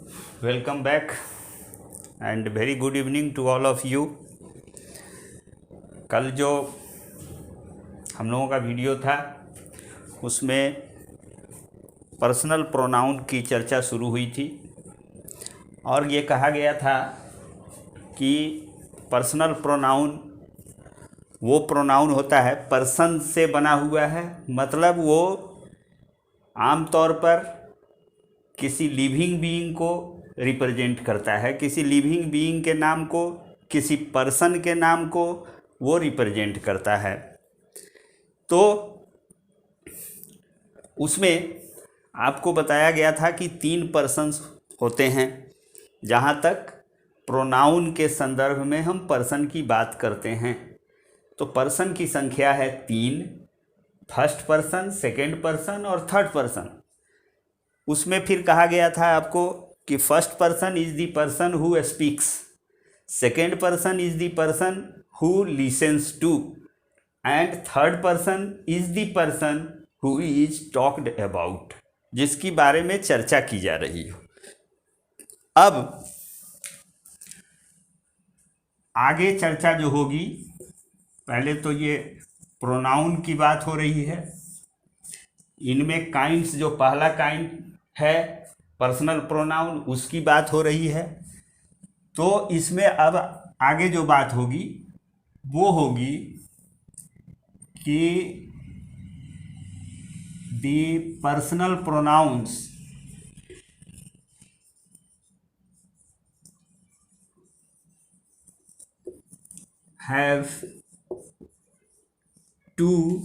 Welcome back and very good evening to all of you. कल जो हम लोगों का वीडियो था उसमें पर्सनल प्रोनाउन की चर्चा शुरू हुई थी और ये कहा गया था कि पर्सनल प्रोनाउन वो प्रोनाउन होता है पर्सन से बना हुआ है, मतलब वो आमतौर पर किसी लिविंग बीइंग को रिप्रेजेंट करता है, किसी लिविंग बीइंग के नाम को, किसी पर्सन के नाम को वो रिप्रेजेंट करता है। तो उसमें आपको बताया गया था कि 3 पर्सन्स होते हैं। जहाँ तक प्रोनाउन के संदर्भ में हम पर्सन की बात करते हैं तो पर्सन की संख्या है 3, फर्स्ट पर्सन, सेकेंड पर्सन और थर्ड पर्सन। उसमें फिर कहा गया था आपको कि first person is the person who speaks, second person is the person who listens to and third person is the person who is talked about, जिसकी बारे में चर्चा की जा रही हो। अब आगे चर्चा जो होगी, पहले तो ये प्रोनाउन की बात हो रही है। इनमें काइंड्स, जो पहला काइंड है पर्सनल प्रोनाउन, उसकी बात हो रही है। तो इसमें अब आगे जो बात होगी वो होगी कि दी पर्सनल प्रोनाउंस हैव 2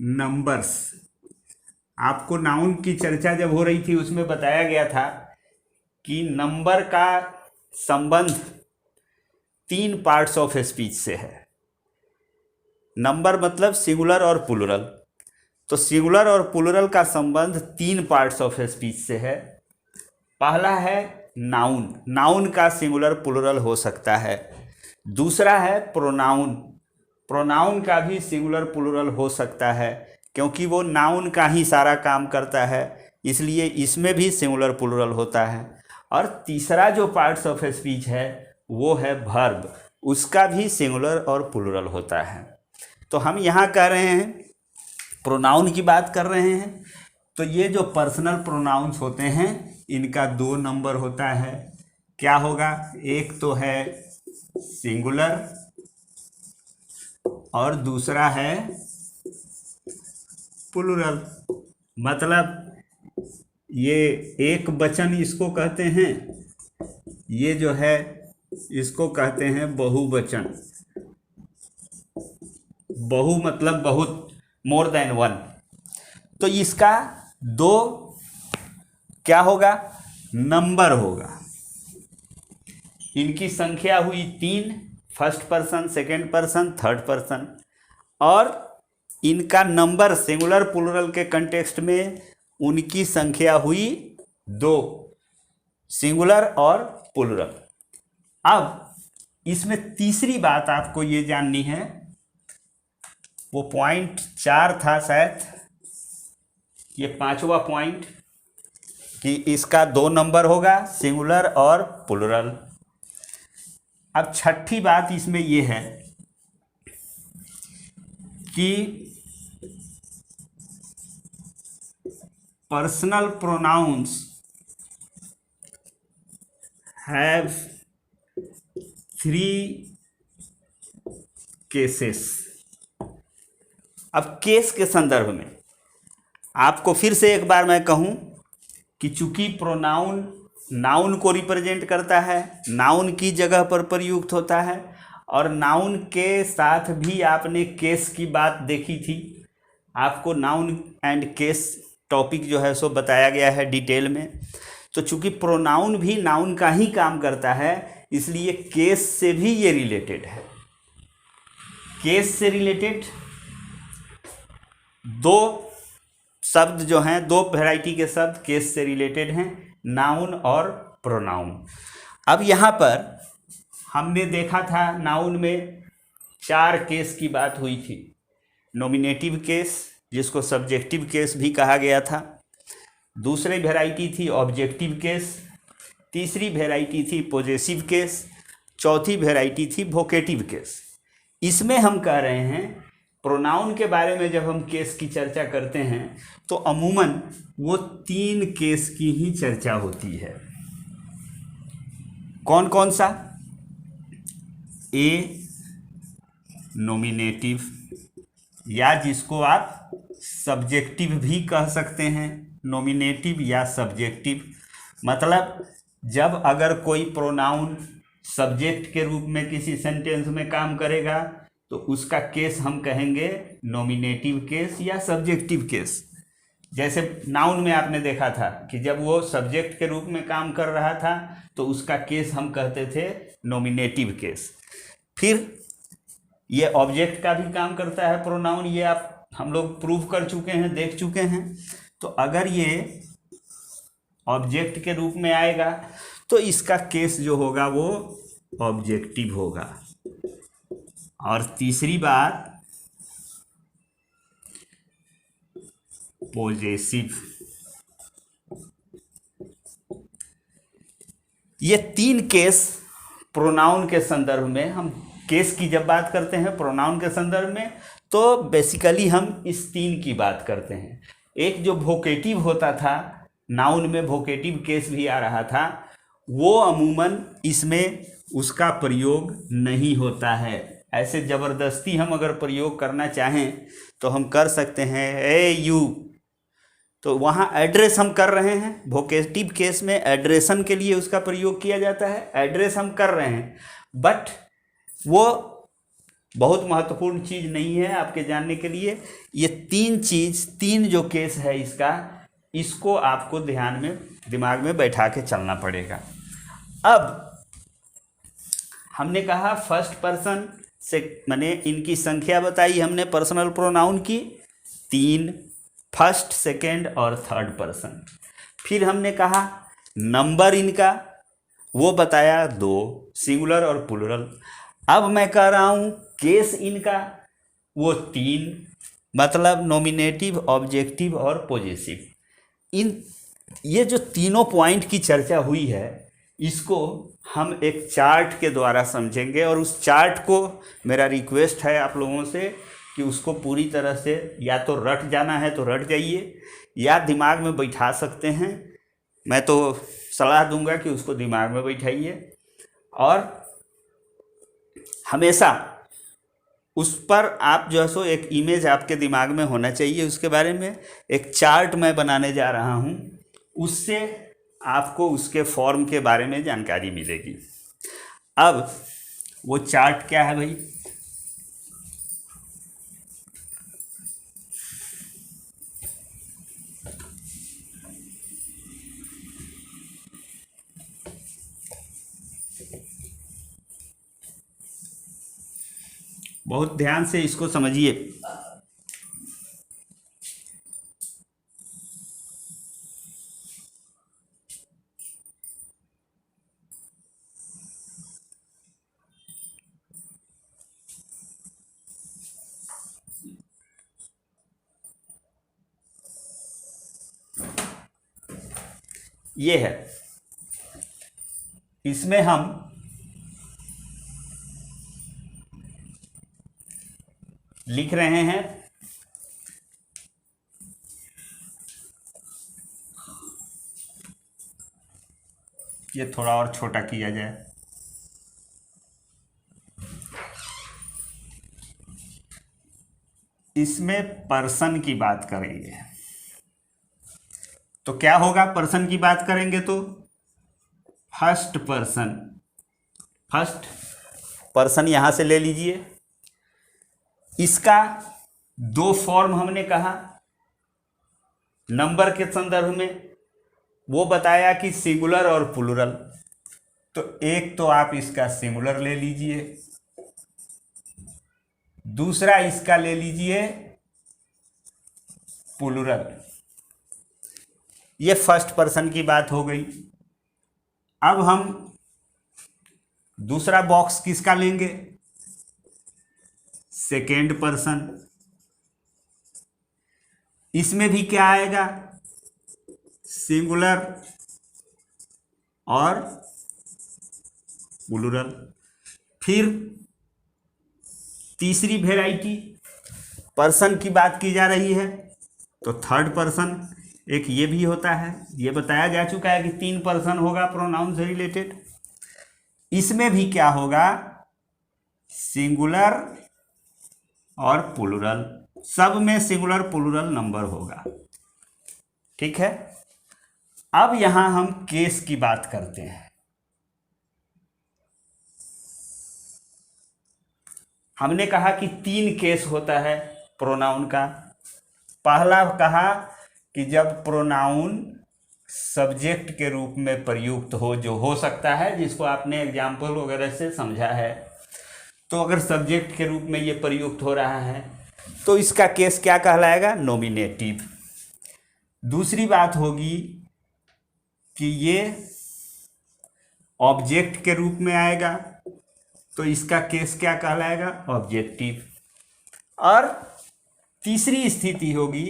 नंबर्स। आपको नाउन की चर्चा जब हो रही थी उसमें बताया गया था कि नंबर का संबंध 3 पार्ट्स ऑफ स्पीच से है। नंबर मतलब सिंगुलर और प्लूरल। तो सिंगुलर और प्लूरल का संबंध 3 पार्ट्स ऑफ स्पीच से है। पहला है नाउन, नाउन का सिंगुलर प्लूरल हो सकता है। दूसरा है प्रोनाउन, प्रोनाउन का भी सिंगुलर प्लूरल हो सकता है, क्योंकि वो नाउन का ही सारा काम करता है, इसलिए इसमें भी सिंगुलर प्लूरल होता है। और तीसरा जो पार्ट्स ऑफ स्पीच है वो है वर्ब, उसका भी सिंगुलर और प्लूरल होता है। तो हम यहाँ कर रहे हैं, प्रोनाउन की बात कर रहे हैं। तो ये जो पर्सनल प्रोनाउंस होते हैं इनका 2 नंबर होता है। क्या होगा? एक तो है सिंगुलर और दूसरा है प्लूरल। मतलब ये एक वचन इसको कहते हैं, ये जो है इसको कहते हैं बहुवचन। बहु मतलब बहुत, मोर देन 1। तो इसका 2 क्या होगा? नंबर होगा। इनकी संख्या हुई 3, first person, second person, third person. और इनका नंबर सिंगुलर प्लूरल के कंटेक्स्ट में उनकी संख्या हुई 2, सिंगुलर और प्लूरल। अब इसमें तीसरी बात आपको ये जाननी है, वो पॉइंट 4 था शायद, ये 5वां पॉइंट, कि इसका 2 नंबर होगा, सिंगुलर और प्लूरल। अब छठी बात इसमें ये है कि पर्सनल प्रोनाउंस हैव 3 केसेस। अब केस के संदर्भ में आपको फिर से एक बार मैं कहूं कि चूंकि प्रोनाउन नाउन को रिप्रेजेंट करता है, नाउन की जगह पर प्रयुक्त होता है, और नाउन के साथ भी आपने केस की बात देखी थी। आपको नाउन एंड केस टॉपिक जो है सो बताया गया है डिटेल में। तो चूंकि प्रोनाउन भी नाउन का ही काम करता है, इसलिए केस से भी ये रिलेटेड है। केस से रिलेटेड 2 शब्द जो हैं, 2 वैरायटी के शब्द केस से रिलेटेड हैं, नाउन और प्रोनाउन। अब यहाँ पर हमने देखा था नाउन में 4 केस की बात हुई थी। नॉमिनेटिव केस, जिसको सब्जेक्टिव केस भी कहा गया था। दूसरी वैरायटी थी ऑब्जेक्टिव केस। तीसरी वेराइटी थी पॉजेसिव केस, चौथी वेराइटी थी वोकेटिव केस। इसमें हम कह रहे हैं प्रोनाउन के बारे में जब हम केस की चर्चा करते हैं तो अमूमन वो 3 केस की ही चर्चा होती है। कौन कौन सा? ए नॉमिनेटिव, या जिसको आप सब्जेक्टिव भी कह सकते हैं, नॉमिनेटिव या सब्जेक्टिव। मतलब जब अगर कोई प्रोनाउन सब्जेक्ट के रूप में किसी सेंटेंस में काम करेगा तो उसका केस हम कहेंगे नॉमिनेटिव केस या सब्जेक्टिव केस। जैसे नाउन में आपने देखा था कि जब वो सब्जेक्ट के रूप में काम कर रहा था तो उसका केस हम कहते थे नॉमिनेटिव केस। फिर ये ऑब्जेक्ट का भी काम करता है प्रोनाउन, ये हम लोग प्रूव कर चुके हैं, देख चुके हैं। तो अगर ये ऑब्जेक्ट के रूप में आएगा तो इसका केस जो होगा वो ऑब्जेक्टिव होगा। और तीसरी बात पॉजेसिव। ये 3 केस प्रोनाउन के संदर्भ में, हम केस की जब बात करते हैं प्रोनाउन के संदर्भ में तो बेसिकली हम इस 3 की बात करते हैं। एक जो वोकेटिव होता था, नाउन में वोकेटिव केस भी आ रहा था, वो अमूमन इसमें उसका प्रयोग नहीं होता है। ऐसे ज़बरदस्ती हम अगर प्रयोग करना चाहें तो हम कर सकते हैं ए यू, तो वहाँ एड्रेस हम कर रहे हैं। वोकेटिव केस में एड्रेशन के लिए उसका प्रयोग किया जाता है, एड्रेस हम कर रहे हैं, बट वो बहुत महत्वपूर्ण चीज़ नहीं है आपके जानने के लिए। ये 3 जो केस है इसको आपको ध्यान में, दिमाग में बैठा के चलना पड़ेगा। अब हमने कहा फर्स्ट पर्सन से, मैंने इनकी संख्या बताई हमने पर्सनल प्रोनाउन की 3, फर्स्ट, सेकेंड और थर्ड पर्सन। फिर हमने कहा नंबर इनका वो बताया 2, सिंगुलर और प्लूरल। अब मैं कह रहा हूँ केस इनका वो 3, मतलब नॉमिनेटिव, ऑब्जेक्टिव और पॉजेसिव। ये जो तीनों पॉइंट की चर्चा हुई है इसको हम एक चार्ट के द्वारा समझेंगे, और उस चार्ट को मेरा रिक्वेस्ट है आप लोगों से कि उसको पूरी तरह से या तो रट जाना है तो रट जाइए, या दिमाग में बैठा सकते हैं। मैं तो सलाह दूंगा कि उसको दिमाग में बैठाइए, और हमेशा उस पर आप जो है सो एक इमेज आपके दिमाग में होना चाहिए। उसके बारे में एक चार्ट मैं बनाने जा रहा हूँ, उससे आपको उसके फॉर्म के बारे में जानकारी मिलेगी। अब वो चार्ट क्या है भाई? बहुत ध्यान से इसको समझिए। ये है, इसमें हम लिख रहे हैं ये थोड़ा और छोटा किया जाए। इसमें पर्सन की बात करेंगे तो क्या होगा? पर्सन की बात करेंगे तो फर्स्ट पर्सन, फर्स्ट पर्सन यहां से ले लीजिए। इसका 2 फॉर्म हमने कहा नंबर के संदर्भ में, वो बताया कि सिंगुलर और प्लूरल। तो एक तो आप इसका सिंगुलर ले लीजिए, दूसरा इसका ले लीजिए प्लूरल। ये फर्स्ट पर्सन की बात हो गई। अब हम दूसरा बॉक्स किसका लेंगे? Second person. इसमें भी क्या आएगा? सिंगुलर और प्लूरल। फिर तीसरी वेराइटी पर्सन की बात की जा रही है, तो थर्ड पर्सन एक ये भी होता है। ये बताया जा चुका है कि 3 पर्सन होगा प्रोनाउन से रिलेटेड। इसमें भी क्या होगा, सिंगुलर और प्लूरल, सब में सिंगुलर प्लूरल नंबर होगा। ठीक है, अब यहां हम केस की बात करते हैं। हमने कहा कि 3 केस होता है प्रोनाउन का। पहला कहा कि जब प्रोनाउन सब्जेक्ट के रूप में प्रयुक्त हो, जो हो सकता है, जिसको आपने एग्जाम्पल वगैरह से समझा है। तो अगर सब्जेक्ट के रूप में ये प्रयुक्त हो रहा है तो इसका केस क्या कहलाएगा, नॉमिनेटिव। दूसरी बात होगी कि ये ऑब्जेक्ट के रूप में आएगा तो इसका केस क्या कहलाएगा, ऑब्जेक्टिव। और तीसरी स्थिति होगी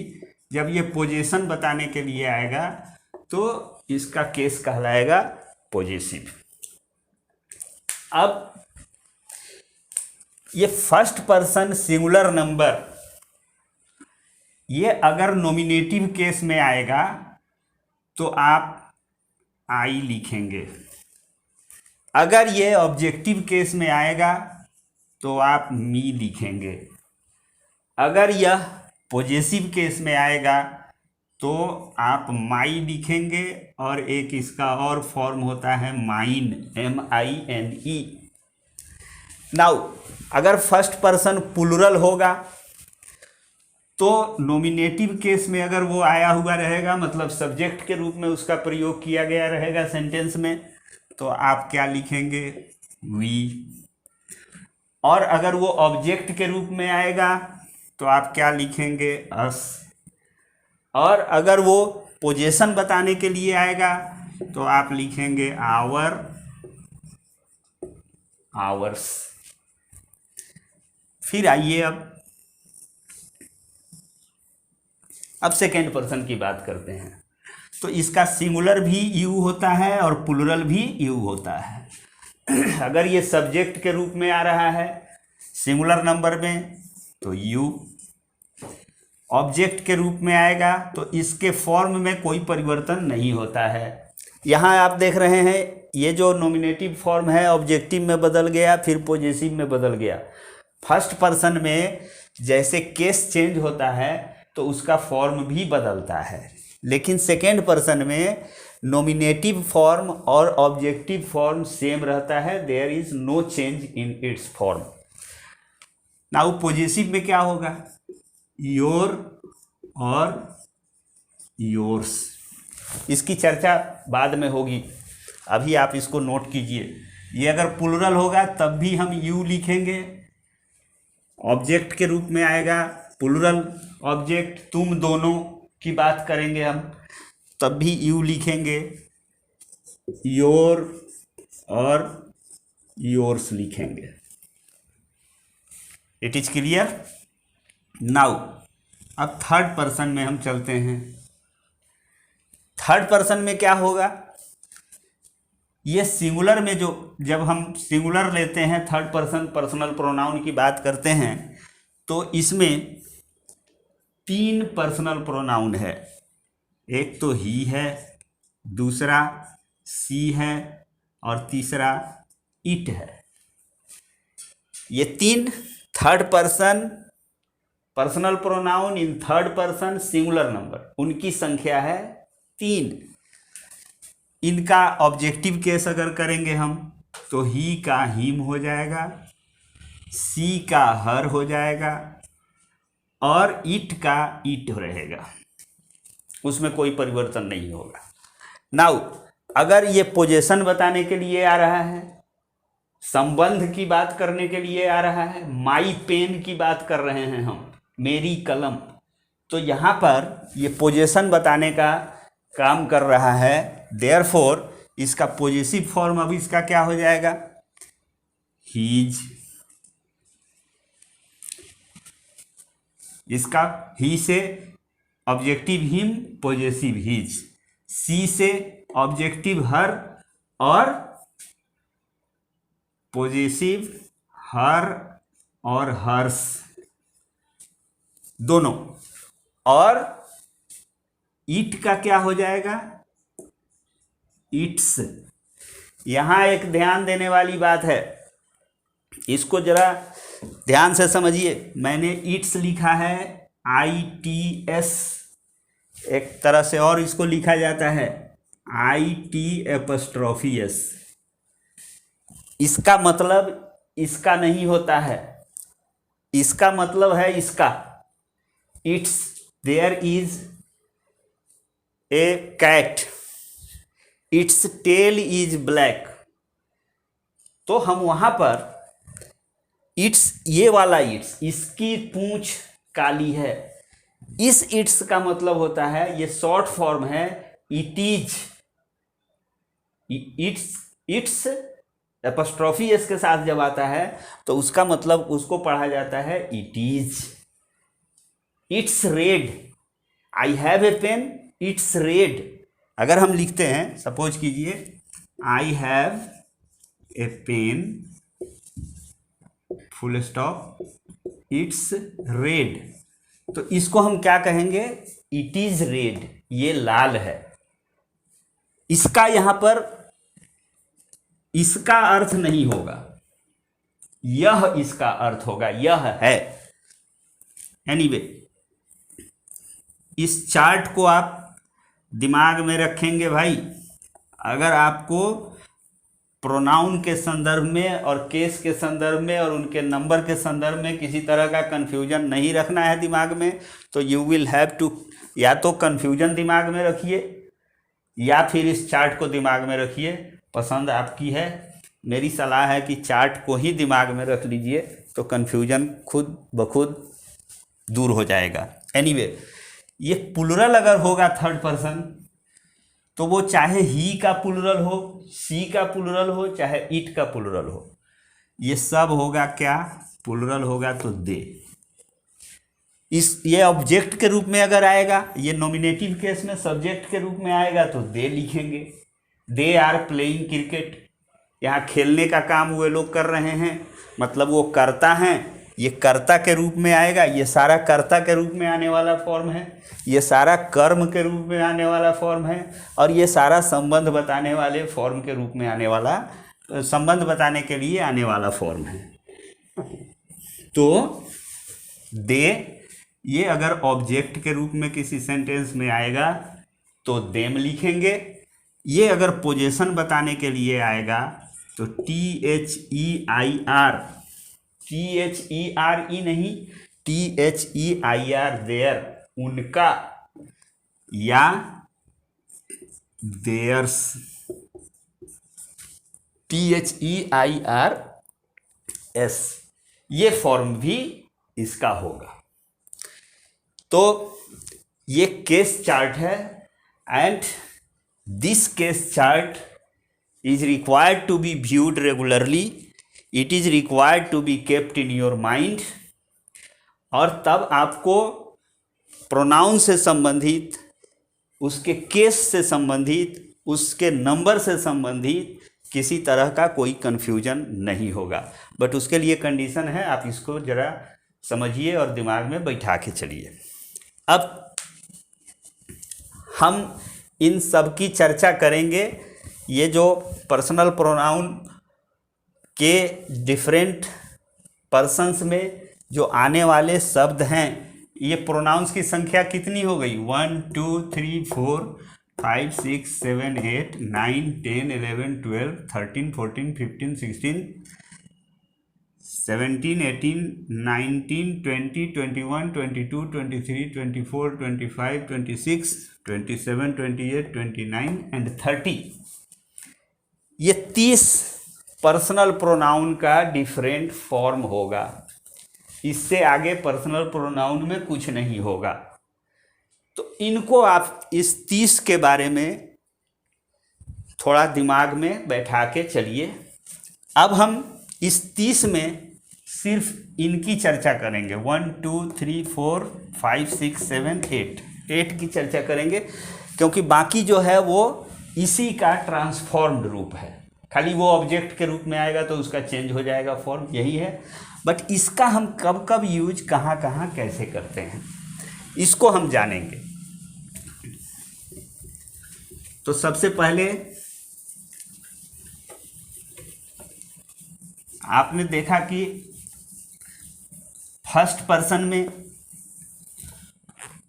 जब ये पोजीशन बताने के लिए आएगा तो इसका केस कहलाएगा पॉजिटिव। अब ये फर्स्ट पर्सन सिंगुलर नंबर, ये अगर नॉमिनेटिव केस में आएगा तो आप आई लिखेंगे। अगर ये ऑब्जेक्टिव केस में आएगा तो आप मी लिखेंगे। अगर यह पॉजिटिव केस में आएगा तो आप माई लिखेंगे। और एक इसका और फॉर्म होता है माइन, MINE। नाउ अगर फर्स्ट पर्सन प्लूरल होगा तो नॉमिनेटिव केस में अगर वो आया हुआ रहेगा, मतलब सब्जेक्ट के रूप में उसका प्रयोग किया गया रहेगा सेंटेंस में, तो आप क्या लिखेंगे, वी। और अगर वो ऑब्जेक्ट के रूप में आएगा तो आप क्या लिखेंगे, अस। और अगर वो पोजीशन बताने के लिए आएगा तो आप लिखेंगे आवर, आवर्स। फिर आइए अब सेकेंड पर्सन की बात करते हैं। तो इसका सिंगुलर भी यू होता है और प्लूरल भी यू होता है। अगर ये सब्जेक्ट के रूप में आ रहा है सिंगुलर नंबर में तो यू, ऑब्जेक्ट के रूप में आएगा तो इसके फॉर्म में कोई परिवर्तन नहीं होता है। यहाँ आप देख रहे हैं ये जो नॉमिनेटिव फॉर्म है ऑब्जेक्टिव में बदल गया, फिर पॉजिटिव में बदल गया। फर्स्ट पर्सन में जैसे केस चेंज होता है तो उसका फॉर्म भी बदलता है, लेकिन सेकेंड पर्सन में नॉमिनेटिव फॉर्म और ऑब्जेक्टिव फॉर्म सेम रहता है। There is no change in its form. Now positive में क्या होगा, योर और योर्स। इसकी चर्चा बाद में होगी, अभी आप इसको नोट कीजिए। ये अगर प्लूरल होगा तब भी हम यू लिखेंगे, ऑब्जेक्ट के रूप में आएगा प्लूरल ऑब्जेक्ट, तुम दोनों की बात करेंगे हम, तब भी यू लिखेंगे, योर और योर्स लिखेंगे। It is clear. नाउ अब थर्ड पर्सन में हम चलते हैं। थर्ड पर्सन में क्या होगा, ये सिंगुलर में जो जब हम सिंगुलर लेते हैं थर्ड पर्सन पर्सनल प्रोनाउन की बात करते हैं तो इसमें 3 पर्सनल प्रोनाउन है। एक तो ही है, दूसरा सी है और तीसरा इट है। ये 3 third person personal pronoun in third person singular number, उनकी संख्या है 3। इनका ऑब्जेक्टिव केस अगर करेंगे हम तो ही का हिम हो जाएगा, सी का हर हो जाएगा और इट का इट रहेगा, उसमें कोई परिवर्तन नहीं होगा। नाउ अगर ये पोजीशन बताने के लिए आ रहा है, संबंध की बात करने के लिए आ रहा है, माई पेन की बात कर रहे हैं हम, मेरी कलम, तो यहाँ पर ये पोजीशन बताने का काम कर रहा है। देयरफॉर इसका पॉजिटिव फॉर्म अब इसका क्या हो जाएगा, हीज। इसका ही से ऑब्जेक्टिव हिम, पॉजिटिव हीज। सी से ऑब्जेक्टिव हर, और पॉजिटिव हर और हर्स दोनों। और ईट का क्या हो जाएगा, ईट्स। यहां एक ध्यान देने वाली बात है, इसको जरा ध्यान से समझिए। मैंने ईट्स लिखा है ITS, एक तरह से और इसको लिखा जाता है IT''S। इसका मतलब इसका नहीं होता है, इसका मतलब है इसका। It's there is a cat, its tail is black. तो हम वहां पर इट्स, ये वाला इट्स, इसकी पूंछ काली है, इस इट्स का मतलब होता है, ये शॉर्ट फॉर्म है it is. It's apostrophe S के साथ जब आता है तो उसका मतलब उसको पढ़ा जाता है it is. It's red, I have a pen, it's red. अगर हम लिखते हैं, सपोज कीजिए I have a pen full stop, it's red, तो इसको हम क्या कहेंगे, इट इज रेड, ये लाल है। इसका यहां पर इसका अर्थ नहीं होगा, यह इसका अर्थ होगा, यह है। एनीवे, इस चार्ट को आप दिमाग में रखेंगे भाई। अगर आपको प्रोनाउन के संदर्भ में और केस के संदर्भ में और उनके नंबर के संदर्भ में किसी तरह का कन्फ्यूजन नहीं रखना है दिमाग में, तो यू विल हैव टू, या तो कन्फ्यूजन दिमाग में रखिए या फिर इस चार्ट को दिमाग में रखिए। पसंद आपकी है, मेरी सलाह है कि चार्ट को ही दिमाग में रख लीजिए, तो कन्फ्यूजन खुद ब खुद दूर हो जाएगा। एनीवे, ये प्लुरल अगर होगा थर्ड पर्सन, तो वो चाहे ही का प्लुरल हो, सी का प्लुरल हो, चाहे इट का प्लुरल हो, ये सब होगा क्या, प्लुरल होगा तो दे। ये ऑब्जेक्ट के रूप में अगर आएगा, ये नॉमिनेटिव केस में सब्जेक्ट के रूप में आएगा तो दे लिखेंगे। दे आर प्लेइंग क्रिकेट, यहाँ खेलने का काम वो लोग कर रहे हैं, मतलब वो करता हैं, ये कर्ता के रूप में आएगा। ये सारा कर्ता के रूप में आने वाला फॉर्म है, ये सारा कर्म के रूप में आने वाला फॉर्म है, और ये सारा संबंध बताने वाले फॉर्म के रूप में आने वाला, संबंध बताने के लिए आने वाला फॉर्म है। तो दे, ये अगर ऑब्जेक्ट के रूप में किसी सेंटेंस में आएगा तो देम लिखेंगे। ये अगर पोजीशन बताने के लिए आएगा तो THEIR, THERE नहीं, THEIR, देयर, उनका, या देयर्स, THEIRS, ये फॉर्म भी इसका होगा। तो ये केस चार्ट है, and this case chart is required to be viewed regularly, it is required to be kept in your mind। और तब आपको प्रोनाउन से संबंधित, उसके केस से संबंधित, उसके नंबर से संबंधित किसी तरह का कोई कन्फ्यूजन नहीं होगा। बट उसके लिए कंडीशन है, आप इसको ज़रा समझिए और दिमाग में बैठा के चलिए। अब हम इन सब की चर्चा करेंगे। ये जो पर्सनल प्रोनाउन के डिफरेंट पर्सन्स में जो आने वाले शब्द हैं, ये प्रोनाउंस की संख्या कितनी हो गई, 1 2 3 4 5 6 7 8 9 10 11 12 13 14 15 16 17 18 19 20 21 22 23 24 25 26 27 28 29 एंड 30। ये 30 पर्सनल प्रोनाउन का डिफरेंट फॉर्म होगा। इससे आगे पर्सनल प्रोनाउन में कुछ नहीं होगा। तो इनको आप इस 30 के बारे में थोड़ा दिमाग में बैठा के चलिए। अब हम इस 30 में सिर्फ इनकी चर्चा करेंगे, 1 2 3 4 5 6 7 8 की चर्चा करेंगे, क्योंकि बाकी जो है वो इसी का ट्रांसफॉर्म्ड रूप है। खाली वो ऑब्जेक्ट के रूप में आएगा तो उसका चेंज हो जाएगा फॉर्म, यही है। बट इसका हम कब कब यूज, कहाँ कहाँ, कैसे करते हैं, इसको हम जानेंगे। तो सबसे पहले आपने देखा कि फर्स्ट पर्सन में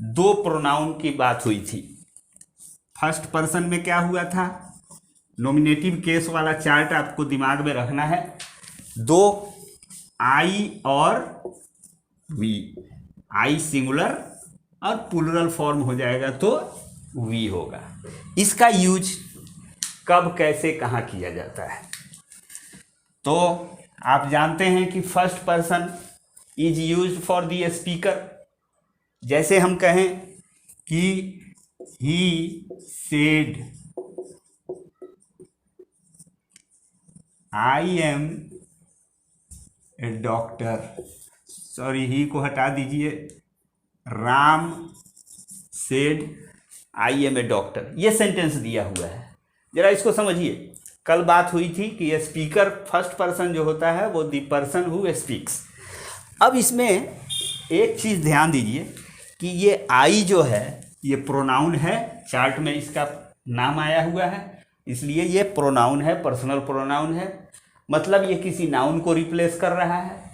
दो प्रोनाउन की बात हुई थी। फर्स्ट पर्सन में क्या हुआ था, नॉमिनेटिव केस वाला चार्ट आपको दिमाग में रखना है। दो आई और वी, आई सिंगुलर और प्लूरल फॉर्म हो जाएगा तो वी होगा। इसका यूज कब, कैसे, कहाँ किया जाता है? तो आप जानते हैं कि first person is used for the speaker. जैसे हम कहें कि he said I am a doctor, sorry he को हटा दीजिए, Ram said I am a doctor, ये सेंटेंस दिया हुआ है। जरा इसको समझिए। कल बात हुई थी कि स्पीकर फर्स्ट पर्सन जो होता है वो द पर्सन हु स्पीक्स। अब इसमें एक चीज़ ध्यान दीजिए कि ये आई जो है ये प्रोनाउन है, चार्ट में इसका नाम आया हुआ है, इसलिए ये प्रोनाउन है, पर्सनल प्रोनाउन है। मतलब ये किसी नाउन को रिप्लेस कर रहा है।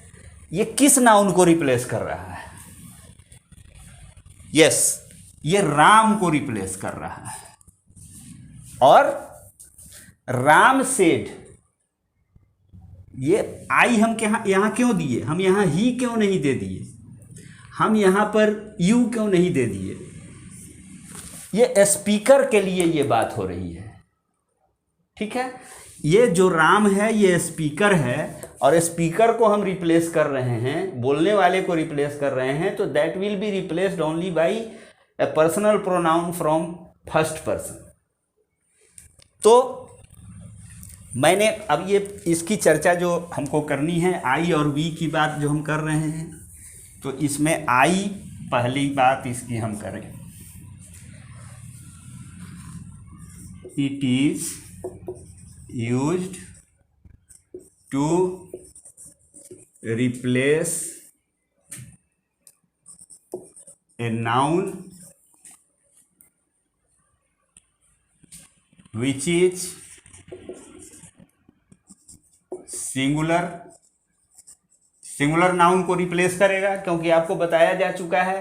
ये किस नाउन को रिप्लेस कर रहा है? यस, ये राम को रिप्लेस कर रहा है। और राम सेड, ये आई हम यहाँ क्यों दिए? हम यहाँ ही क्यों नहीं दे दिए? हम यहाँ पर यू क्यों नहीं दे दिए? ये स्पीकर के लिए ये बात हो रही है, ठीक है। ये जो राम है ये स्पीकर है और स्पीकर को हम रिप्लेस कर रहे हैं, बोलने वाले को रिप्लेस कर रहे हैं, तो that will be replaced only by A personal pronoun from first person. तो मैंने अब ये इसकी चर्चा जो हमको करनी है, आई और वी की बात जो हम कर रहे हैं, तो इसमें आई पहली बात इसकी हम करें। It is used to replace a noun which is singular. Singular noun को रिप्लेस करेगा, क्योंकि आपको बताया जा चुका है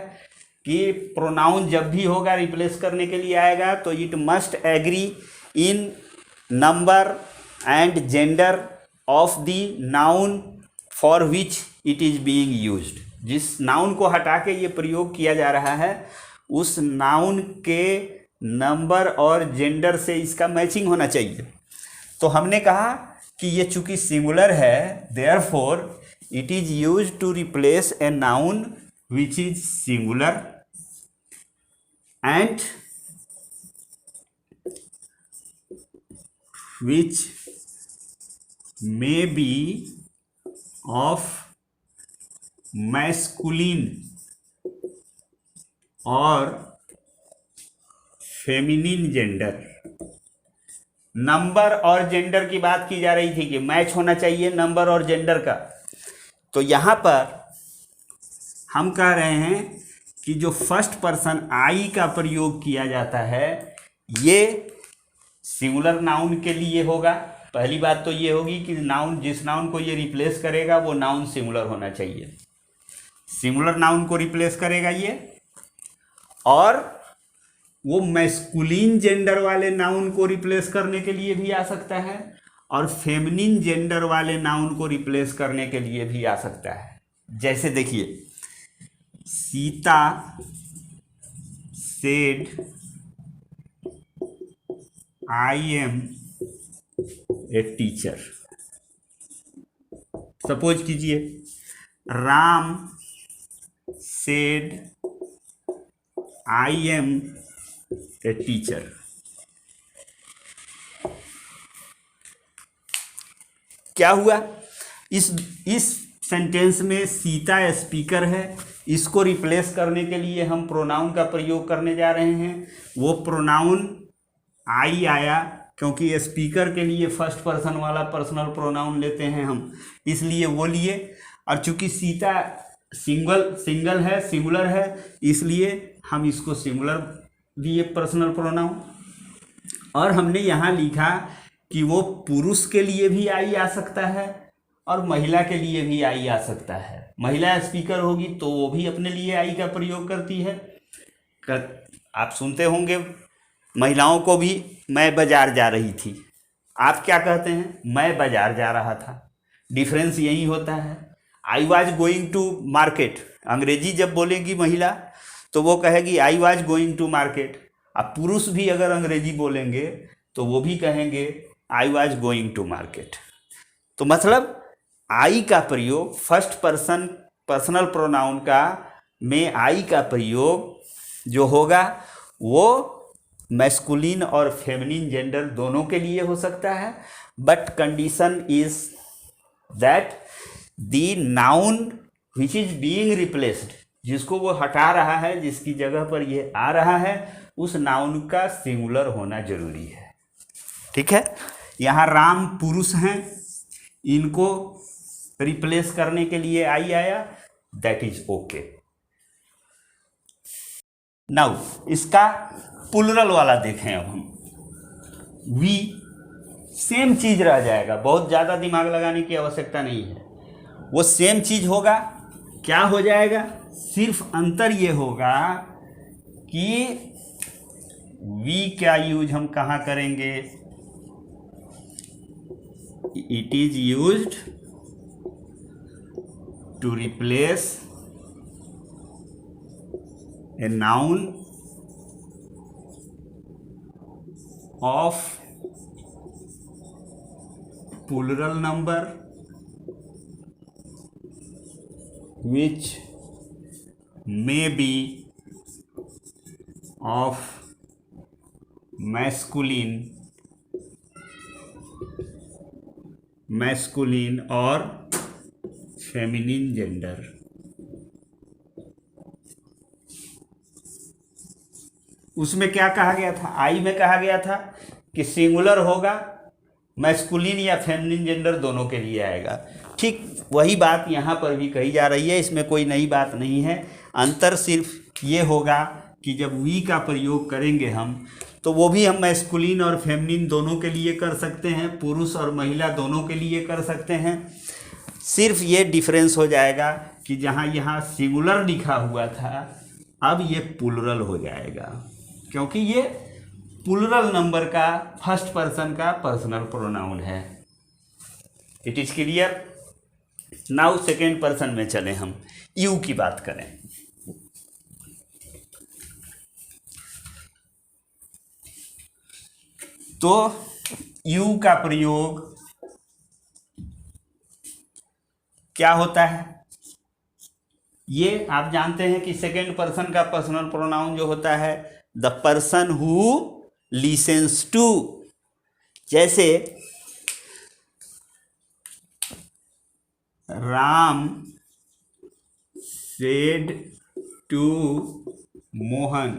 कि प्रोनाउन जब भी होगा रिप्लेस करने के लिए आएगा तो it must agree in number and gender of the noun for which it is being used. जिस नाउन को हटा के ये प्रयोग किया जा रहा है उस नाउन के नंबर और जेंडर से इसका मैचिंग होना चाहिए। तो हमने कहा कि ये चूंकि सिंगुलर है, therefore it is used to replace a noun which is singular and which may be of masculine or feminine gender। Number और जेंडर की बात की जा रही थी कि मैच होना चाहिए नंबर और जेंडर का। तो यहाँ पर हम कह रहे हैं कि जो फर्स्ट पर्सन आई का प्रयोग किया जाता है ये सिंगुलर नाउन के लिए होगा। पहली बात तो ये होगी कि नाउन, जिस नाउन को ये रिप्लेस करेगा वो नाउन सिंगुलर होना चाहिए। सिंगुलर नाउन को रिप्लेस करेगा ये, और वो मैस्कुलिन जेंडर वाले नाउन को रिप्लेस करने के लिए भी आ सकता है और फेमिनिन जेंडर वाले नाउन को रिप्लेस करने के लिए भी आ सकता है। जैसे देखिए, Sita said I am a teacher. Suppose कीजिए, Ram said I am a teacher. क्या हुआ? इस सेंटेंस में सीता स्पीकर है, इसको रिप्लेस करने के लिए हम प्रोनाउन का प्रयोग करने जा रहे हैं। वो प्रोनाउन आई आया, क्योंकि स्पीकर के लिए फर्स्ट पर्सन वाला पर्सनल प्रोनाउन लेते हैं हम, इसलिए वो लिए। और चूंकि सीता सिंगल है, सिंगुलर है, इसलिए हम इसको सिंगुलर दिए पर्सनल प्रोनाउन। और हमने यहाँ लिखा कि वो पुरुष के लिए भी आई आ सकता है और महिला के लिए भी आई आ सकता है। महिला स्पीकर होगी तो वो भी अपने लिए आई का प्रयोग करती है। आप सुनते होंगे महिलाओं को भी मैं बाजार जा रही थी, आप क्या कहते हैं? मैं बाजार जा रहा था। डिफरेंस यही होता है। I was going to market, अंग्रेजी जब बोलेगी महिला तो वो कहेगी I was going to market. अब पुरुष भी अगर अंग्रेजी बोलेंगे तो वो भी कहेंगे I was going to market. तो मतलब आई का प्रयोग फर्स्ट पर्सन पर्सनल प्रोनाउन का में आई का प्रयोग जो होगा वो मैस्कुलिन और फेमिनिन जेंडर दोनों के लिए हो सकता है, but condition is that the noun which is being replaced, जिसको वो हटा रहा है, जिसकी जगह पर ये आ रहा है, उस नाउन का सिंगुलर होना जरूरी है। ठीक है, यहाँ राम पुरुष हैं, इनको रिप्लेस करने के लिए आई आया, दैट इज ओके। नाउ इसका प्लुरल वाला देखें अब हम, वी, सेम चीज रह जाएगा, बहुत ज़्यादा दिमाग लगाने की आवश्यकता नहीं है, वो सेम चीज होगा। क्या हो जाएगा? सिर्फ अंतर ये होगा कि वी का यूज हम कहाँ करेंगे? It is used to replace a noun of plural number which may be of masculine or feminine gender। उसमें क्या कहा गया था? आई में कहा गया था कि सिंगुलर होगा, मैस्कुलिन या फेमिनिन जेंडर दोनों के लिए आएगा। ठीक वही बात यहाँ पर भी कही जा रही है, इसमें कोई नई बात नहीं है। अंतर सिर्फ ये होगा कि जब वी का प्रयोग करेंगे हम, तो वो भी हम मैस्कुलिन और फेमिनिन दोनों के लिए कर सकते हैं, पुरुष और महिला दोनों के लिए कर सकते हैं। सिर्फ ये डिफरेंस हो जाएगा कि जहाँ यहाँ सिंगुलर लिखा हुआ था, अब ये प्लुरल हो जाएगा, क्योंकि ये प्लुरल नंबर का फर्स्ट पर्सन का पर्सनल प्रोनाउन है। It is clear? Now second person में चले, हम यू की बात करें। तो यू का प्रयोग क्या होता है? ये आप जानते हैं कि सेकेंड पर्सन का पर्सनल प्रोनाउन जो होता है, the person who listens to. जैसे Ram said to Mohan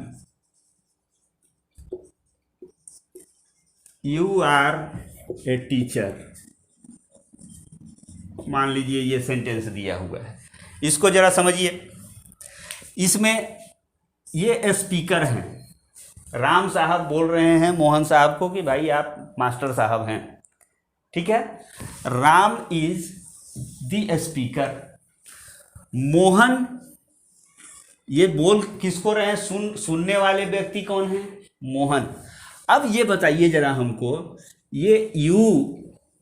you are a teacher. मान लीजिए ये सेंटेंस दिया हुआ है, इसको जरा समझिए। इसमें ये स्पीकर हैं, राम साहब बोल रहे हैं मोहन साहब को कि भाई आप मास्टर साहब हैं। ठीक है, Ram is the speaker, Mohan ये बोल किसको रहे हैं? सुनने वाले व्यक्ति कौन है? मोहन। अब ये बताइए जरा हमको, ये यू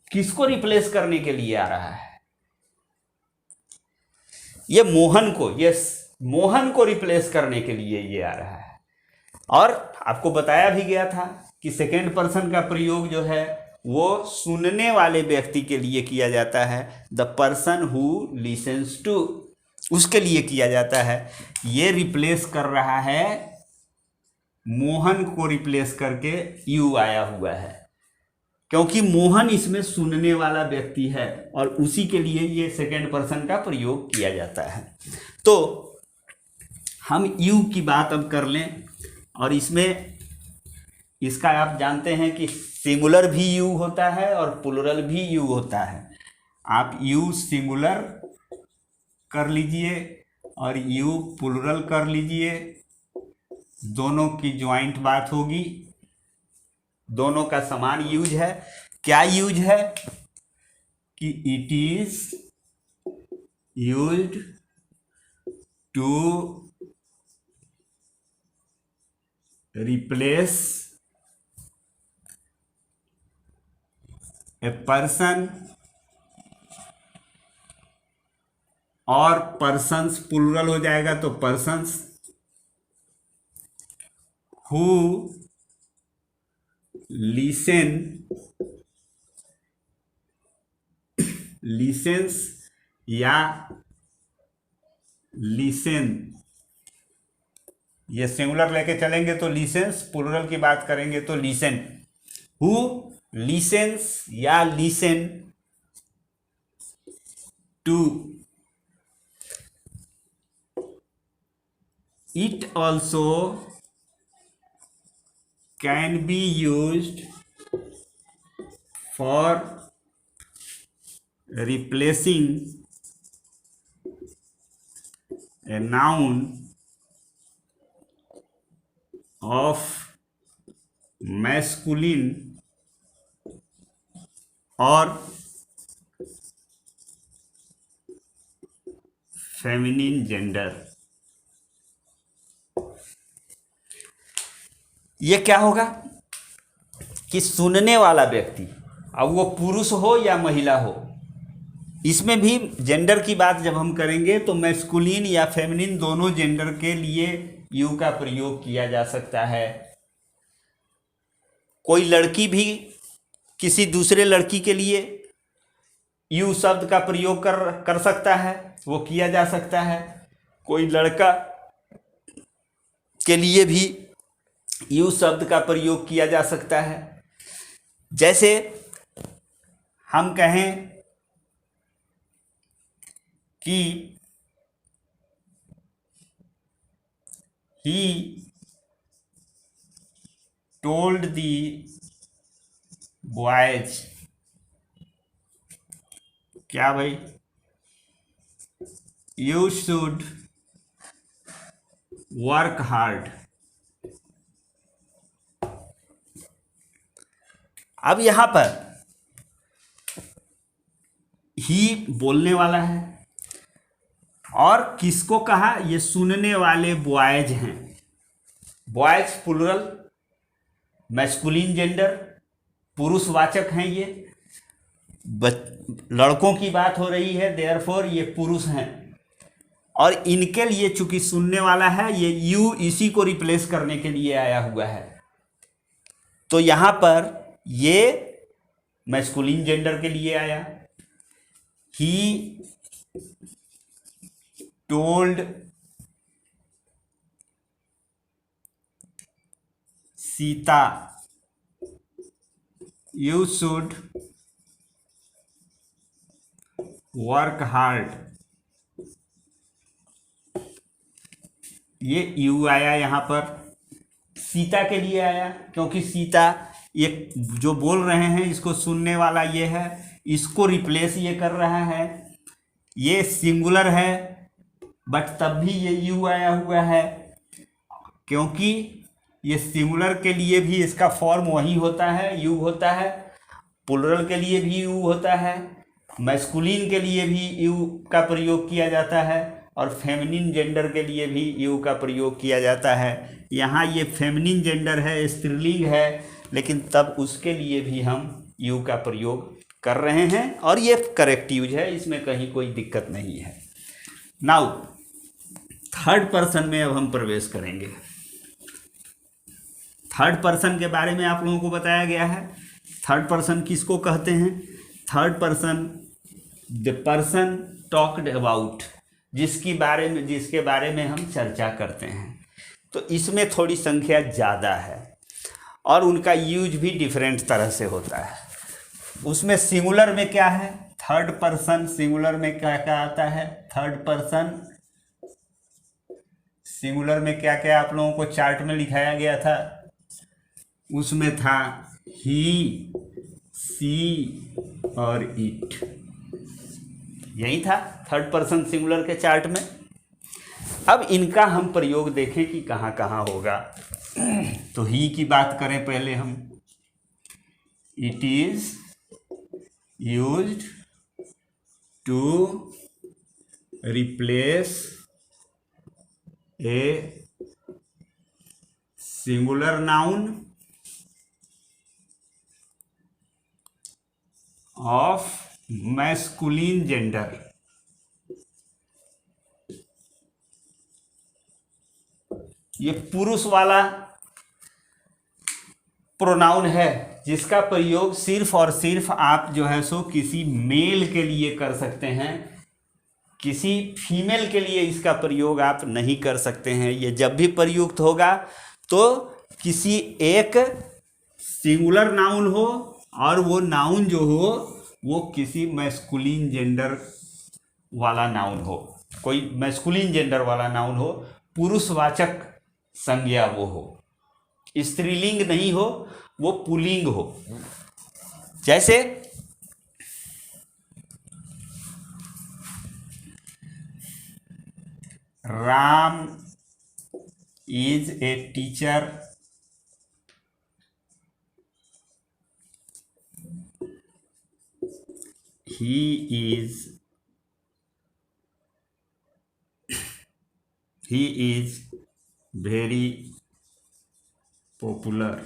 किसको रिप्लेस करने के लिए आ रहा है? ये मोहन को, यस, मोहन को रिप्लेस करने के लिए ये आ रहा है। और आपको बताया भी गया था कि सेकेंड पर्सन का प्रयोग जो है वो सुनने वाले व्यक्ति के लिए किया जाता है, the person who listens to, उसके लिए किया जाता है। ये रिप्लेस कर रहा है, मोहन को रिप्लेस करके यू आया हुआ है, क्योंकि मोहन इसमें सुनने वाला व्यक्ति है और उसी के लिए ये सेकेंड पर्सन का प्रयोग किया जाता है। तो हम यू की बात अब कर लें, और इसमें इसका आप जानते हैं कि सिंगुलर भी यू होता है और प्लुरल भी यू होता है। आप यू सिंगुलर कर लीजिए और यू प्लुरल कर लीजिए, दोनों की ज्वाइंट बात होगी, दोनों का समान यूज है। क्या यूज है कि it is used to replace a person, और पर्सन्स प्लुरल हो जाएगा तो पर्सन्स, हु लिसेंस या लिसन, ये सिंगुलर लेके चलेंगे तो लिसेंस, प्लुरल की बात करेंगे तो लिसन। हु लिसेंस या listen to, it also can be used for replacing a noun of masculine or feminine gender। ये क्या होगा कि सुनने वाला व्यक्ति, अब वो पुरुष हो या महिला हो, इसमें भी जेंडर की बात जब हम करेंगे तो मैस्कुलिन या फेमिनिन दोनों जेंडर के लिए यू का प्रयोग किया जा सकता है। कोई लड़की भी किसी दूसरे लड़की के लिए यू शब्द का प्रयोग कर सकता है, वो किया जा सकता है। कोई लड़का के लिए भी यू शब्द का प्रयोग किया जा सकता है। जैसे हम कहें कि he told the boys, क्या भाई, you should work hard। अब यहां पर ही बोलने वाला है और किसको कहा, ये सुनने वाले बॉयज हैं। बॉयज प्लुरल, मैस्कुलिन जेंडर, पुरुषवाचक हैं। ये लड़कों की बात हो रही है, देयरफॉर ये पुरुष हैं। और इनके लिए चूंकि सुनने वाला है, ये यू इसी को रिप्लेस करने के लिए आया हुआ है। तो यहां पर ये मैस्कुलिन जेंडर के लिए आया। He told Sita you should work hard. ये यू आया यहां पर, सीता के लिए आया, क्योंकि सीता ये जो बोल रहे हैं इसको सुनने वाला ये है, इसको रिप्लेस ये कर रहा है। ये सिंगुलर है बट तब भी ये यू आया हुआ है, क्योंकि ये सिंगुलर के लिए भी इसका फॉर्म वही होता है, यू होता है। प्लुरल के लिए भी यू होता है, मैस्कुलिन के लिए भी यू का प्रयोग किया जाता है और फेमिनिन जेंडर के लिए भी यू का प्रयोग किया जाता है। यहाँ ये फेमिनिन जेंडर है, स्त्रीलिंग है, लेकिन तब उसके लिए भी हम यू का प्रयोग कर रहे हैं और ये करेक्ट यूज है, इसमें कहीं कोई दिक्कत नहीं है। नाउ थर्ड पर्सन में अब हम प्रवेश करेंगे। थर्ड पर्सन के बारे में आप लोगों को बताया गया है। थर्ड पर्सन किसको कहते हैं? Third person the person talked about, जिसके बारे में हम चर्चा करते हैं। तो इसमें थोड़ी संख्या ज़्यादा है और उनका यूज भी डिफरेंट तरह से होता है। उसमें सिंगुलर में क्या है, थर्ड पर्सन सिंगुलर में क्या क्या आता है? थर्ड पर्सन सिंगुलर में क्या क्या आप लोगों को चार्ट में लिखाया गया था? उसमें था ही, सी और इट, यही था थर्ड पर्सन सिंगुलर के चार्ट में। अब इनका हम प्रयोग देखें कि कहाँ कहाँ होगा। तो ही की बात करें पहले हम। It is used to replace a singular noun of masculine gender. ये पुरुष वाला प्रोनाउन है जिसका प्रयोग सिर्फ और सिर्फ आप जो है सो किसी मेल के लिए कर सकते हैं, किसी फीमेल के लिए इसका प्रयोग आप नहीं कर सकते हैं। ये जब भी प्रयुक्त होगा तो किसी एक सिंगुलर नाउन हो और वो नाउन जो हो वो किसी मैस्कुलिन जेंडर वाला नाउन हो, कोई मैस्कुलिन जेंडर वाला नाउन हो, पुरुषवाचक संज्ञा वो हो, स्त्रीलिंग नहीं हो, वो पुल्लिंग हो। जैसे Ram is a teacher, he is very popular.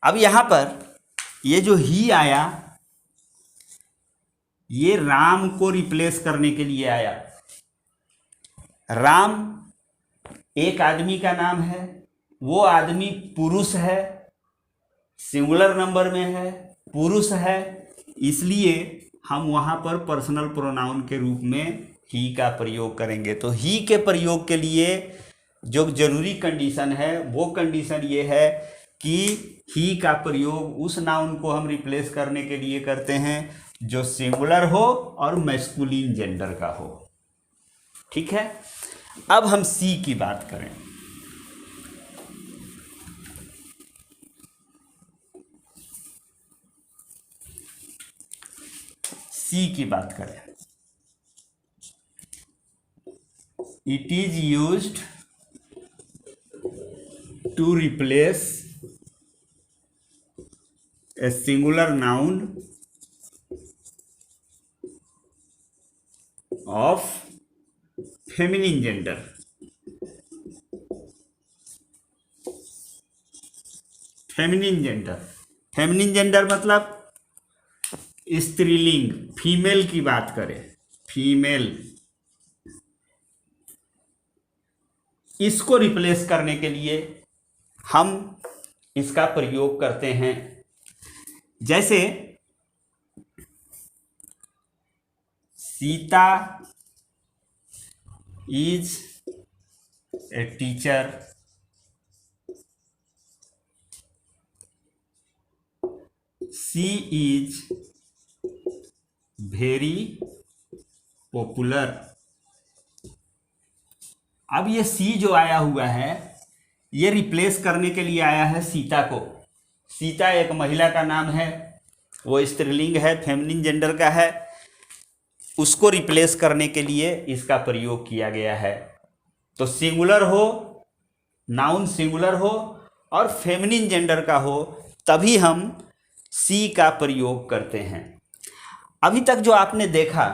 अब यहां पर ये जो ही आया ये राम को रिप्लेस करने के लिए आया। राम एक आदमी का नाम है, वो आदमी पुरुष है, सिंगुलर नंबर में है, पुरुष है, इसलिए हम वहां पर पर्सनल प्रोनाउन के रूप में ही का प्रयोग करेंगे। तो ही के प्रयोग के लिए जो जरूरी कंडीशन है वो कंडीशन ये है कि ही का प्रयोग उस नाउन को हम रिप्लेस करने के लिए करते हैं जो सिंगुलर हो और मैस्कुलिन जेंडर का हो। ठीक है, अब हम सी की बात करें। सी की बात करें, it is used to replace a singular noun of feminine gender। Feminine gender, feminine gender मतलब स्त्रीलिंग, फीमेल की बात करें, फीमेल, इसको रिप्लेस करने के लिए हम इसका प्रयोग करते हैं। जैसे Sita is a teacher, she is very popular. अब ये सी जो आया हुआ है ये रिप्लेस करने के लिए आया है सीता को। सीता एक महिला का नाम है, वो स्त्रीलिंग है, फेमिनिन जेंडर का है, उसको रिप्लेस करने के लिए इसका प्रयोग किया गया है। तो सिंगुलर हो, नाउन सिंगुलर हो और फेमिनिन जेंडर का हो तभी हम सी का प्रयोग करते हैं। अभी तक जो आपने देखा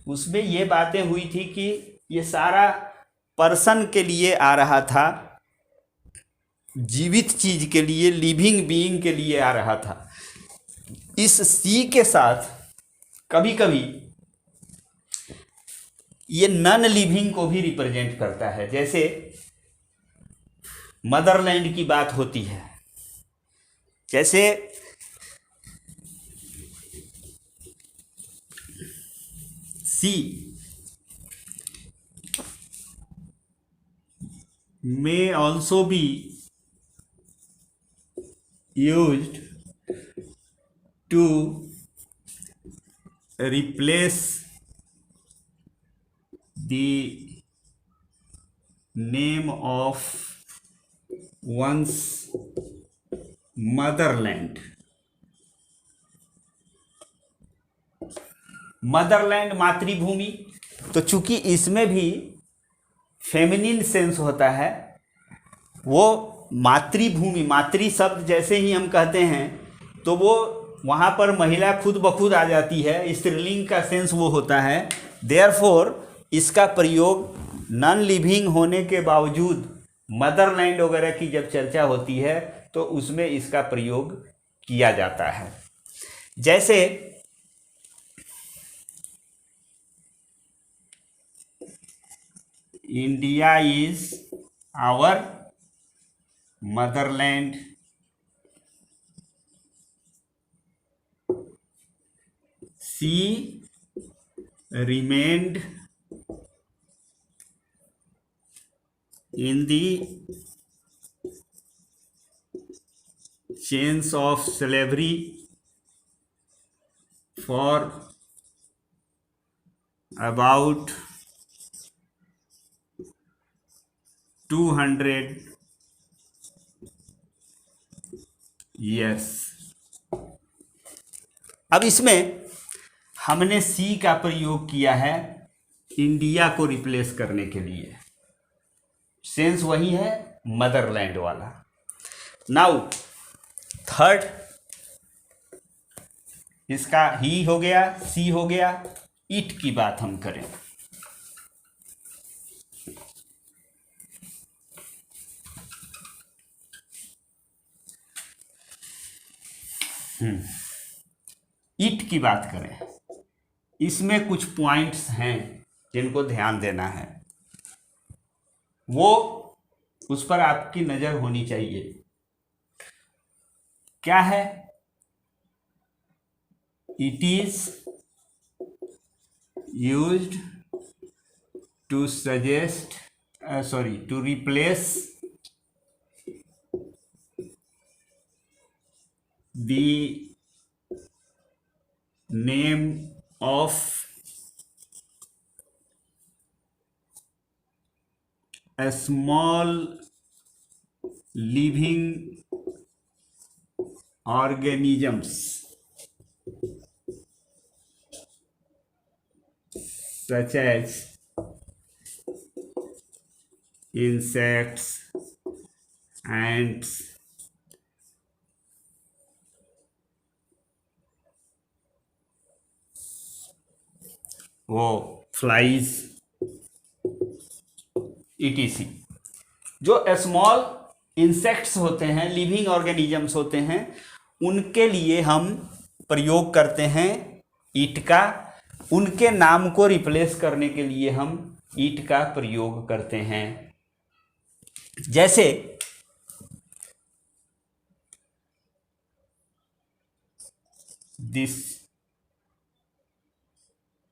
उसमें ये बातें हुई थी कि ये सारा पर्सन के लिए आ रहा था, जीवित चीज के लिए, लिविंग बीइंग के लिए आ रहा था। इस सी के साथ कभी कभी ये नॉन लिविंग को भी रिप्रेजेंट करता है। जैसे मदरलैंड की बात होती है, जैसे she may also be used to replace the name of one's motherland. Motherland मातृभूमि, तो चूंकि इसमें भी फेमिनिन सेंस होता है, वो मातृभूमि, मातृ शब्द जैसे ही हम कहते हैं तो वो वहाँ पर महिला खुद ब खुद आ जाती है, स्त्रीलिंग का सेंस वो होता है। देयरफॉर इसका प्रयोग नॉन लिविंग होने के बावजूद मदरलैंड वगैरह की जब चर्चा होती है तो उसमें इसका प्रयोग किया जाता है। जैसे India is our motherland, she remained in the chains of slavery for about 200 years। अब इसमें हमने सी का प्रयोग किया है इंडिया को रिप्लेस करने के लिए, सेंस वही है मदरलैंड वाला। नाउ थर्ड, इसका ही हो गया, सी हो गया। इट की बात हम करें, इट की बात करें, इसमें कुछ पॉइंट्स हैं जिनको ध्यान देना है, वो उस पर आपकी नजर होनी चाहिए। क्या है? It is used to suggest to replace the name of a small living organisms such as insects, ants, वो फ्लाइज, etc। जो स्मॉल इंसेक्ट्स होते हैं, लिविंग ऑर्गेनिजम्स होते हैं, उनके लिए हम प्रयोग करते हैं ईट का। उनके नाम को रिप्लेस करने के लिए हम ईट का प्रयोग करते हैं। जैसे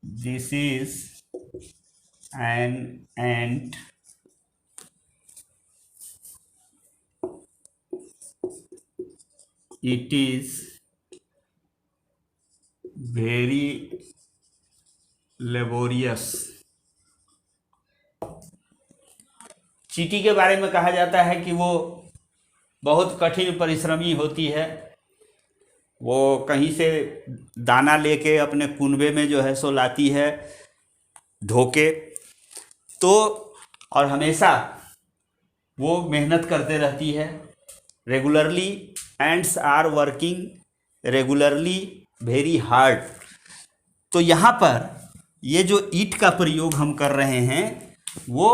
this is an ant, it is very laborious। चींटी के बारे में कहा जाता है कि वो बहुत कठिन परिश्रमी होती है, वो कहीं से दाना लेके अपने कुनबे में जो है सो लाती है धोके, तो और हमेशा वो मेहनत करते रहती है। Regularly ants are working regularly very hard. तो यहाँ पर ये जो ईट का प्रयोग हम कर रहे हैं वो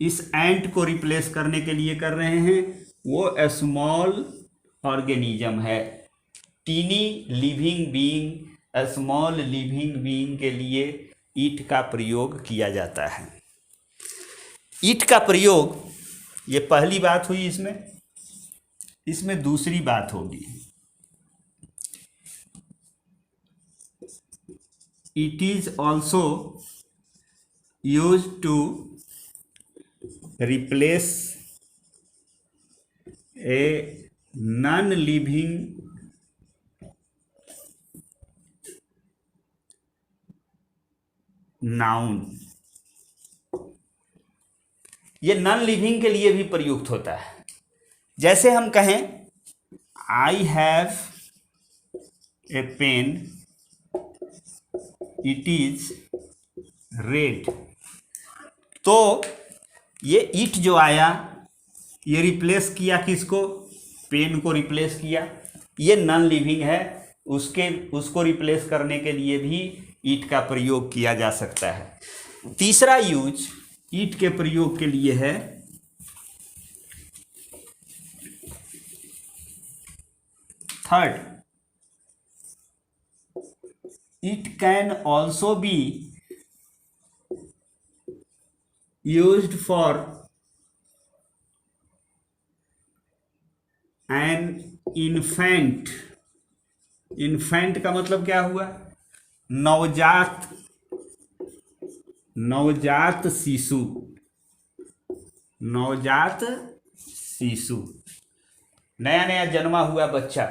इस एंट को रिप्लेस करने के लिए कर रहे हैं। वो स्मॉल ऑर्गेनिज्म है, tiny living being, small living being के लिए ईट का प्रयोग किया जाता है। ईट का प्रयोग, ये पहली बात हुई। इसमें दूसरी बात होगी, it is also used to replace a non living noun. ये नॉन लिविंग के लिए भी प्रयुक्त होता है। जैसे हम कहें I have a pen, it is red, तो ये इट जो आया ये रिप्लेस किया किसको, पेन को रिप्लेस किया। ये नॉन लिविंग है, उसको रिप्लेस करने के लिए भी इट का प्रयोग किया जा सकता है। तीसरा यूज इट के प्रयोग के लिए है third, it can also be used for an infant. Infant का मतलब क्या हुआ, नवजात शिशु, नवजात शिशु, नया नया जन्मा हुआ बच्चा,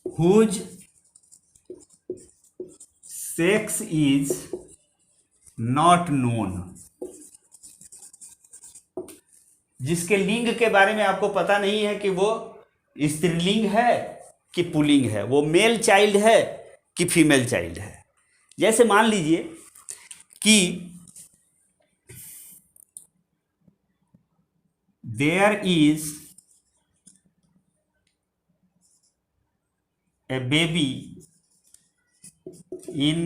whose sex is not known, जिसके लिंग के बारे में आपको पता नहीं है कि वो स्त्रीलिंग है कि पुल्लिंग है, वो मेल चाइल्ड है कि फीमेल चाइल्ड है। जैसे मान लीजिए कि there is a baby in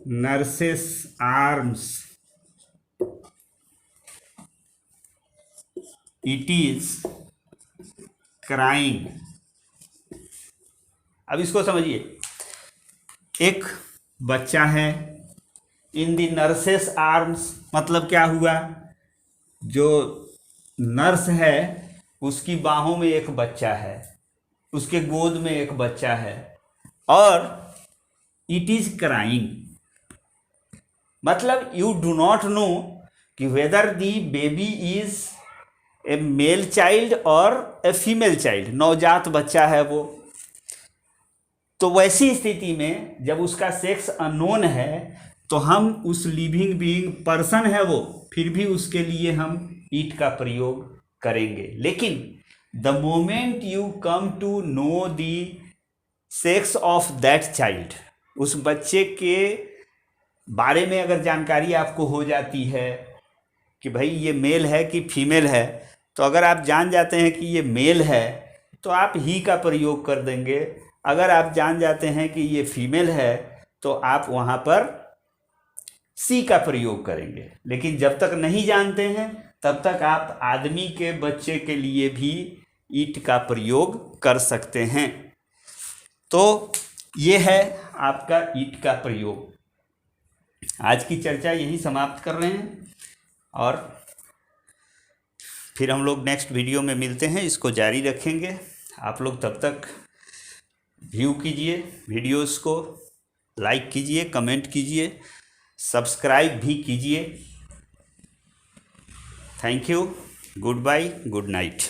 nurse's arms, it is crying. अब इसको समझिए, एक बच्चा है इन दी नर्सेस आर्म्स, मतलब क्या हुआ, जो नर्स है उसकी बाहों में एक बच्चा है, उसके गोद में एक बच्चा है, और इट इज क्राइंग, मतलब यू डू नॉट नो कि weather the baby is a male child और ए फीमेल चाइल्ड, नवजात बच्चा है वो। तो वैसी स्थिति में जब उसका सेक्स अननोन है तो हम उस लिविंग बीइंग पर्सन है वो, फिर भी उसके लिए हम इट का प्रयोग करेंगे। लेकिन the moment you come to know the sex of that child, उस बच्चे के बारे में अगर जानकारी आपको हो जाती है कि भाई ये मेल है कि फीमेल है, तो अगर आप जान जाते हैं कि ये मेल है तो आप ही का प्रयोग कर देंगे, अगर आप जान जाते हैं कि ये फीमेल है तो आप वहाँ पर सी का प्रयोग करेंगे। लेकिन जब तक नहीं जानते हैं तब तक आप आदमी के बच्चे के लिए भी इट का प्रयोग कर सकते हैं। तो ये है आपका इट का प्रयोग। आज की चर्चा यही समाप्त कर रहे हैं और फिर हम लोग नेक्स्ट वीडियो में मिलते हैं, इसको जारी रखेंगे। आप लोग तब तक व्यू कीजिए वीडियोस को, लाइक कीजिए, कमेंट कीजिए, सब्सक्राइब भी कीजिए। Thank you, goodbye, good night.